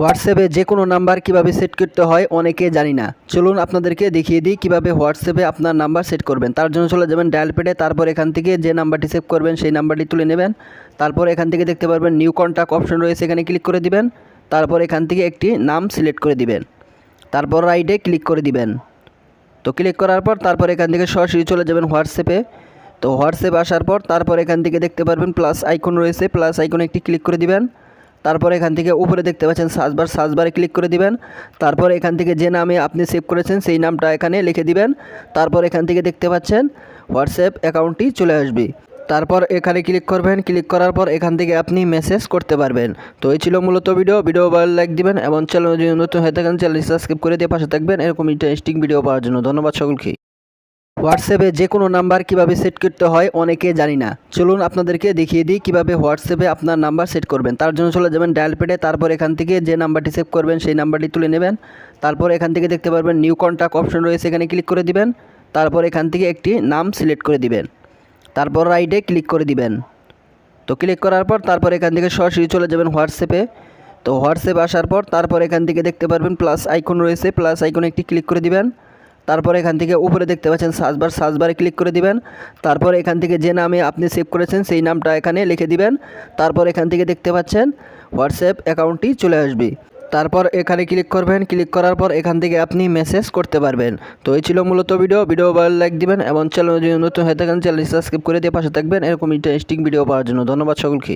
হোয়াটসঅ্যাপে যে কোনো নাম্বার কিভাবে সেট করতে হয় অনেকে জানি না। চলুন আপনাদেরকে দেখিয়ে দিই কিভাবে হোয়াটসঅ্যাপে আপনার নাম্বার সেট করবেন। তার জন্য চলে যাবেন ডায়াল প্যাডে, তারপর এখান থেকে যে নাম্বারটি সেভ করবেন সেই নাম্বারটি তুলে নেবেন। তারপর এখান থেকে দেখতে পারবেন নিউ কন্ট্যাক্ট অপশন রয়েছে, এখানে ক্লিক করে দিবেন। তারপর এখান থেকে একটি নাম সিলেক্ট করে দিবেন, তারপর রাইটে ক্লিক করে দিবেন। তো ক্লিক করার পর তারপর এখান থেকে সরাসরি চলে যাবেন হোয়াটসঅ্যাপে। তো হোয়াটসঅ্যাপ আসার পর তারপর এখান থেকে দেখতে পারবেন প্লাস আইকন রয়েছে, প্লাস আইকনে একটি ক্লিক করে দিবেন। তারপর এখান থেকে উপরে দেখতে পাচ্ছেন সার্চবার, সার্চবারে ক্লিক করে দিবেন। তারপর এখান থেকে যে নামে আপনি সেভ করেছেন সেই নামটা এখানে লিখে দিবেন। তারপর এখান থেকে দেখতে পাচ্ছেন হোয়াটসঅ্যাপ অ্যাকাউন্টটি চলে আসবে। তারপর এখানে ক্লিক করবেন, ক্লিক করার পর এখান থেকে আপনি মেসেজ করতে পারবেন। তো এই ছিল মূলত ভিডিও ভালো লাইক দিবেন এবং চ্যানেল যদি নতুন হয়ে থাকেন চ্যানেল সাবস্ক্রাইব করে দিয়ে পাশে থাকবেন এরকম ইন্টারেস্টিং ভিডিও পাওয়ার জন্য। ধন্যবাদ সকলকে। হোয়াটসঅ্যাপে যে কোনো নাম্বার কিভাবে সেট করতে হয় অনেকে জানি না। চলুন আপনাদেরকে দেখিয়ে দিই কিভাবে হোয়াটসঅ্যাপে আপনার নাম্বার সেট করবেন। তার জন্য চলে যাবেন ডায়াল প্যাডে, তারপর এখান থেকে যে নাম্বারটি সেভ করবেন সেই নাম্বারটি তুলে নেবেন। তারপর এখান থেকে দেখতে পারবেন নিউ কন্ট্যাক্ট অপশন রয়েছে, এখানে ক্লিক করে দিবেন। তারপর এখান থেকে একটি নাম সিলেক্ট করে দিবেন, তারপর রাইটে ক্লিক করে দিবেন। তো ক্লিক করার পর তারপর এখান থেকে সরাসরি চলে যাবেন হোয়াটসঅ্যাপে। তো হোয়াটসঅ্যাপ আসার পর তারপর এখান থেকে দেখতে পারবেন প্লাস আইকন রয়েছে, প্লাস আইকনে একটি ক্লিক করে দিবেন। তারপর এখান থেকে উপরে দেখতে পাচ্ছেন সার্চবার, সার্চবারে ক্লিক করে দিবেন। তারপর এখান থেকে যে নামে আপনি সেভ করেছেন সেই নামটা এখানে লিখে দিবেন। তারপর এখান থেকে দেখতে পাচ্ছেন হোয়াটসঅ্যাপ অ্যাকাউন্টটি চলে আসবে। তারপর এখানে ক্লিক করবেন, ক্লিক করার পর এখান থেকে আপনি মেসেজ করতে পারবেন। তো এই ছিল মূলত ভিডিও ভালো লাইক দিবেন এবং চ্যানেল যদি নতুন হয়ে থাকেন চ্যানেল সাবস্ক্রাইব করে দিয়ে পাশে থাকবেন এরকম ইন্টারেস্টিং ভিডিও পাওয়ার জন্য। ধন্যবাদ সকলকে।